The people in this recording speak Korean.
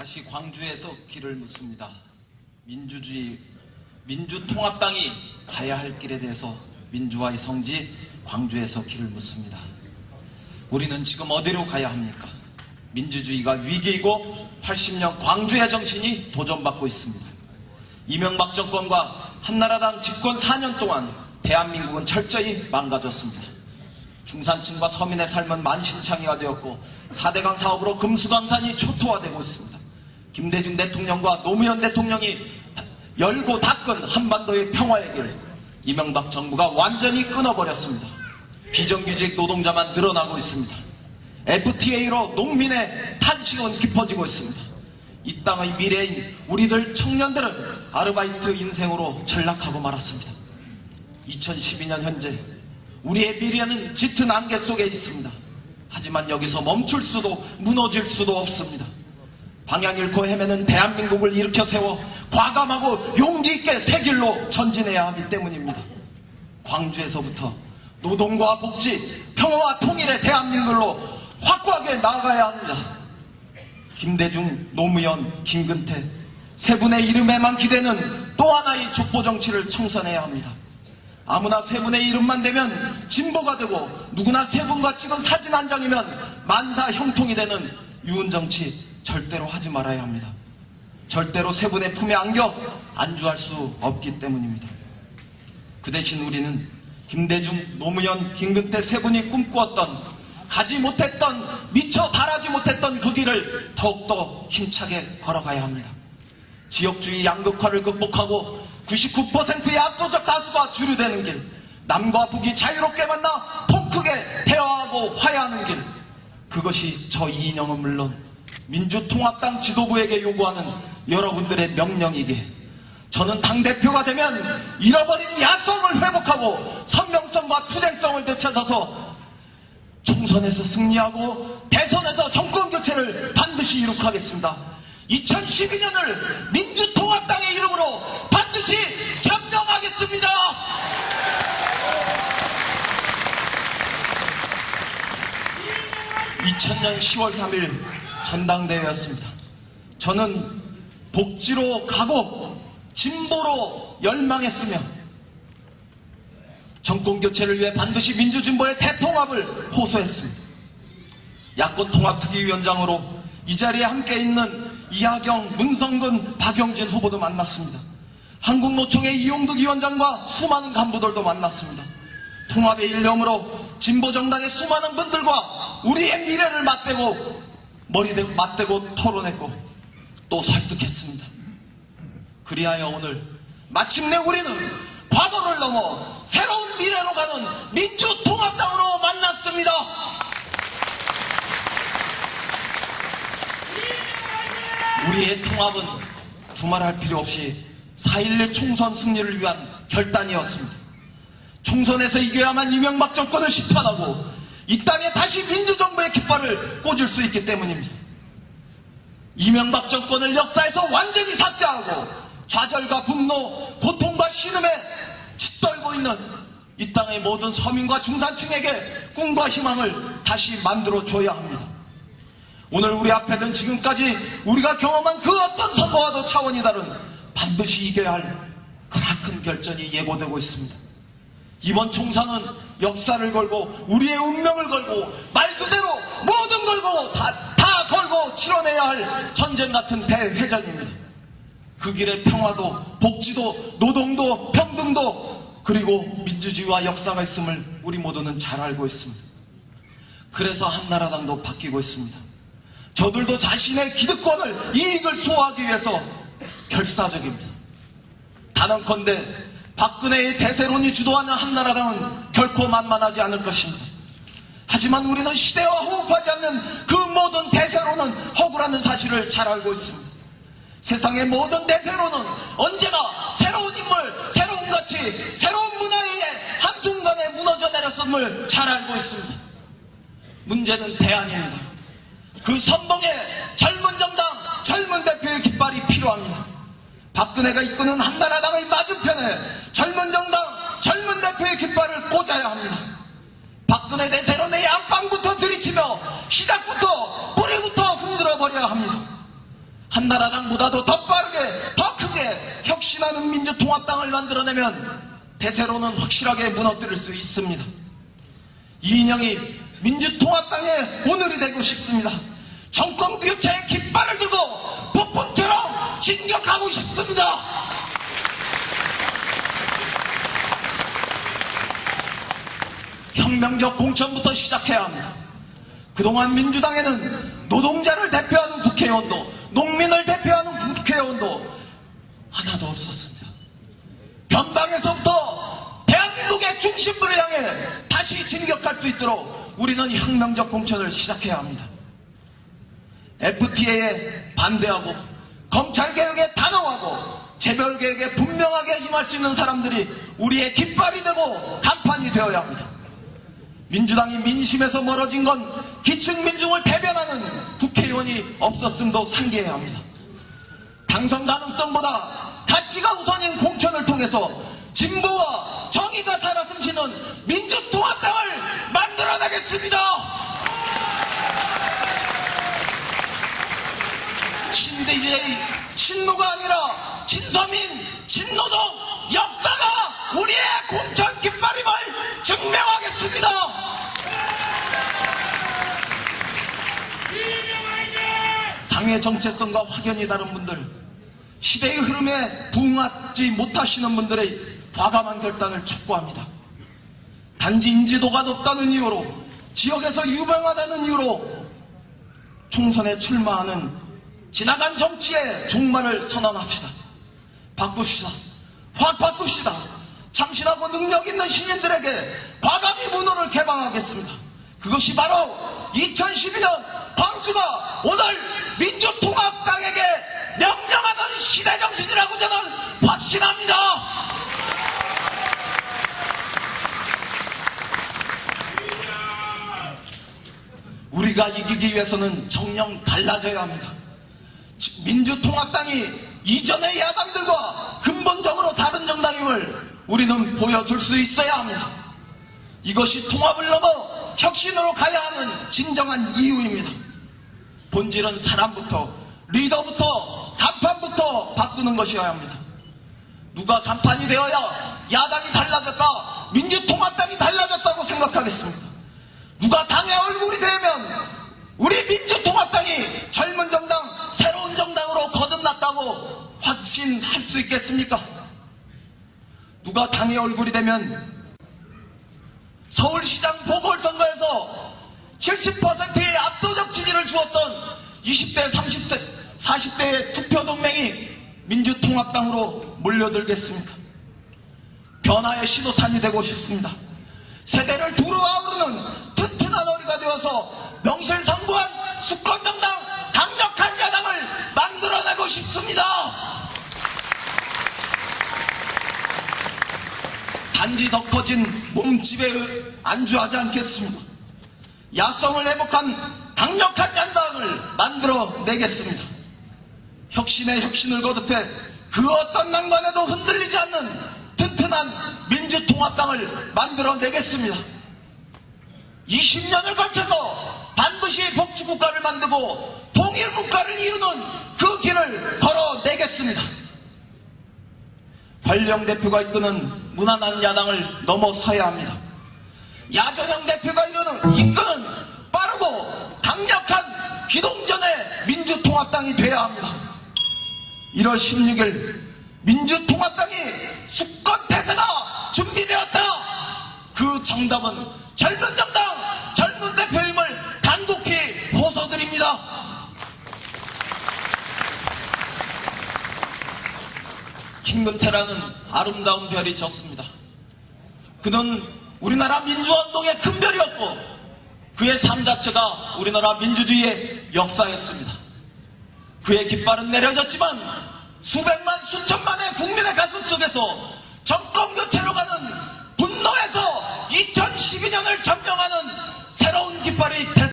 다시 광주에서 길을 묻습니다. 민주통합당이 가야 할 길에 대해서 민주화의 성지 광주에서 길을 묻습니다. 우리는 지금 어디로 가야 합니까? 민주주의가 위기이고 80년 광주의 정신이 도전받고 있습니다. 이명박 정권과 한나라당 집권 4년 동안 대한민국은 철저히 망가졌습니다. 중산층과 서민의 삶은 만신창이가 되었고 4대강 사업으로 금수강산이 초토화되고 있습니다. 김대중 대통령과 노무현 대통령이 열고 닦은 한반도의 평화의 길, 이명박 정부가 완전히 끊어버렸습니다. 비정규직 노동자만 늘어나고 있습니다. FTA로 농민의 탄식은 깊어지고 있습니다. 이 땅의 미래인 우리들 청년들은 아르바이트 인생으로 전락하고 말았습니다. 2012년 현재 우리의 미래는 짙은 안개 속에 있습니다. 하지만 여기서 멈출 수도 무너질 수도 없습니다. 방향 잃고 헤매는 대한민국을 일으켜 세워 과감하고 용기 있게 새 길로 전진해야 하기 때문입니다. 광주에서부터 노동과 복지, 평화와 통일의 대한민국으로 확고하게 나아가야 합니다. 김대중, 노무현, 김근태 세 분의 이름에만 기대는 또 하나의 족보 정치를 청산해야 합니다. 아무나 세 분의 이름만 대면 진보가 되고 누구나 세 분과 찍은 사진 한 장이면 만사 형통이 되는 유은 정치 절대로 하지 말아야 합니다. 절대로 세 분의 품에 안겨 안주할 수 없기 때문입니다. 그 대신 우리는 김대중, 노무현, 김근태 세 분이 꿈꾸었던, 가지 못했던, 미처 달하지 못했던 그 길을 더욱더 힘차게 걸어가야 합니다. 지역주의 양극화를 극복하고 99%의 압도적 다수가 주류되는 길, 남과 북이 자유롭게 만나 통 크게 대화하고 화해하는 길, 그것이 저 이인영은 물론 민주통합당 지도부에게 요구하는 여러분들의 명령이기에 저는 당대표가 되면 잃어버린 야성을 회복하고 선명성과 투쟁성을 되찾아서 총선에서 승리하고 대선에서 정권교체를 반드시 이룩하겠습니다. 2012년을 민주통합당의 이름으로 반드시 점령하겠습니다. 2000년 10월 3일 전당대회였습니다. 저는 복지로 가고 진보로 열망했으며 정권교체를 위해 반드시 민주진보의 대통합을 호소했습니다. 야권통합특위위원장으로 이 자리에 함께 있는 이하경, 문성근, 박영진 후보도 만났습니다. 한국노총의 이용득 위원장과 수많은 간부들도 만났습니다. 통합의 일념으로 진보정당의 수많은 분들과 우리의 미래를 맞대고 토론했고 또 설득했습니다. 그리하여 오늘 마침내 우리는 과거를 넘어 새로운 미래로 가는 민주통합당으로 만났습니다. 우리의 통합은 두말할 필요 없이 4.11 총선 승리를 위한 결단이었습니다. 총선에서 이겨야만 이명박 정권을 심판하고 이 땅에 다시 민주정부의 깃발을 꽂을 수 있기 때문입니다. 이명박 정권을 역사에서 완전히 삭제하고 좌절과 분노, 고통과 신음에 짓떨고 있는 이 땅의 모든 서민과 중산층에게 꿈과 희망을 다시 만들어줘야 합니다. 오늘 우리 앞에는 지금까지 우리가 경험한 그 어떤 선거와도 차원이 다른 반드시 이겨야 할 크나큰 결전이 예고되고 있습니다. 이번 총선은 역사를 걸고 우리의 운명을 걸고 말 그대로 모든 걸고 다 걸고 치러내야 할 전쟁 같은 대회전입니다. 그 길에 평화도 복지도 노동도 평등도 그리고 민주주의와 역사가 있음을 우리 모두는 잘 알고 있습니다. 그래서 한나라당도 바뀌고 있습니다. 저들도 자신의 기득권을 이익을 소화하기 위해서 결사적입니다. 단언컨대 박근혜의 대세론이 주도하는 한나라당은 결코 만만하지 않을 것입니다. 하지만 우리는 시대와 호흡하지 않는 그 모든 대세론은 허구라는 사실을 잘 알고 있습니다. 세상의 모든 대세론은 언제나 새로운 인물, 새로운 가치, 새로운 문화의 한순간에 무너져 내렸음을 잘 알고 있습니다. 문제는 대안입니다. 그 선봉에 젊은 정당, 젊은 대표의 깃발이 필요합니다. 박근혜가 이끄는 한나라당의 맞은편에 젊은 정당, 젊은 대표의 깃발을 꽂아야 합니다. 박근혜 대세론의 양방부터 들이치며 시작부터 뿌리부터 흔들어 버려야 합니다. 한나라당보다도 더 빠르게, 더 크게 혁신하는 민주통합당을 만들어내면 대세로는 확실하게 무너뜨릴 수 있습니다. 이인영이 민주통합당의 오늘이 되고 싶습니다. 정권 교체의 깃발을 들고 폭풍처럼 진격하고 싶습니다. 혁명적 공천부터 시작해야 합니다. 그동안 민주당에는 노동자를 대표하는 국회의원도, 농민을 대표하는 국회의원도 하나도 없었습니다. 변방에서부터 대한민국의 중심부를 향해 다시 진격할 수 있도록 우리는 혁명적 공천을 시작해야 합니다. FTA에 반대하고 검찰개혁에 단호하고 재벌개혁에 분명하게 임할 수 있는 사람들이 우리의 깃발이 되고 간판이 되어야 합니다. 민주당이 민심에서 멀어진 건 기층민중을 대변하는 국회의원이 없었음도 상기해야 합니다. 당선 가능성보다 가치가 우선인 공천을 통해서 진보와 정의가 살아숨쉬는 민주통합당을 만들어내겠습니다. 신DJ, 친노가 아니라 친서민, 친노동, 역사가 우리의 공천 깃발임을 증명하겠습니다. 당의 정체성과 확연히 다른 분들, 시대의 흐름에 부응하지 못하시는 분들의 과감한 결단을 촉구합니다. 단지 인지도가 높다는 이유로, 지역에서 유명하다는 이유로 총선에 출마하는 지나간 정치의 종말을 선언합시다. 바꿉시다. 확 바꿉시다. 참신하고 능력 있는 신인들에게 과감히 문호를 개방하겠습니다. 그것이 바로 2012년 광주가 오늘 민주통합당에게 명령하는 시대정신이라고 저는 확신합니다. 우리가 이기기 위해서는 정녕 달라져야 합니다. 민주통합당이 이전의 야당들과 근본적으로 다른 정당임을 우리는 보여줄 수 있어야 합니다. 이것이 통합을 넘어 혁신으로 가야 하는 진정한 이유입니다. 본질은 사람부터, 리더부터, 간판부터 바꾸는 것이어야 합니다. 누가 간판이 되어야 야당이 달라졌다, 민주통합당이 달라졌다고 생각하겠습니까? 누가 당의 얼굴이 되면 우리 민주통합당이 젊은 정당, 새로운 정당으로 거듭났다고 확신할 수 있겠습니까? 누가 당의 얼굴이 되면 서울시장 보궐선거에서 70%의 압도적 지지를 주었던 20대, 30세, 40대의 투표동맹이 민주통합당으로 몰려들겠습니다. 변화의 신호탄이 되고 싶습니다. 세대를 두루 아우르는 튼튼한 어리가 되어서 명실상부한 수권정당, 강력한 야당을 만들어내고 싶습니다. 단지 더 커진 몸집에 안주하지 않겠습니다. 야성을 회복한 강력한 야당을 만들어내겠습니다. 혁신에 혁신을 거듭해 그 어떤 난관에도 흔들리지 않는 튼튼한 민주통합당을 만들어내겠습니다. 20년을 걸쳐서 반드시 복지국가를 만들고 통일국가를 이루는 그 길을 걸어내겠습니다. 권령 대표가 이끄는 무난한 야당을 넘어서야 합니다. 야전형 대표가 이끄는 빠르고 강력한 기동전의 민주통합당이 되어야 합니다. 1월 16일 민주통합당이 수권대세가 준비되었다. 그 정답은 젊은 정당, 젊은 대표임을 간곡히 호소드립니다. 김근태라는 아름다운 별이 졌습니다. 그는 우리나라 민주화운동의 큰 별이었고 그의 삶 자체가 우리나라 민주주의의 역사였습니다. 그의 깃발은 내려졌지만 수백만 수천만의 국민의 가슴 속에서 정권 교체로 가는 분노에서 2012년을 점령하는 새로운 깃발이 될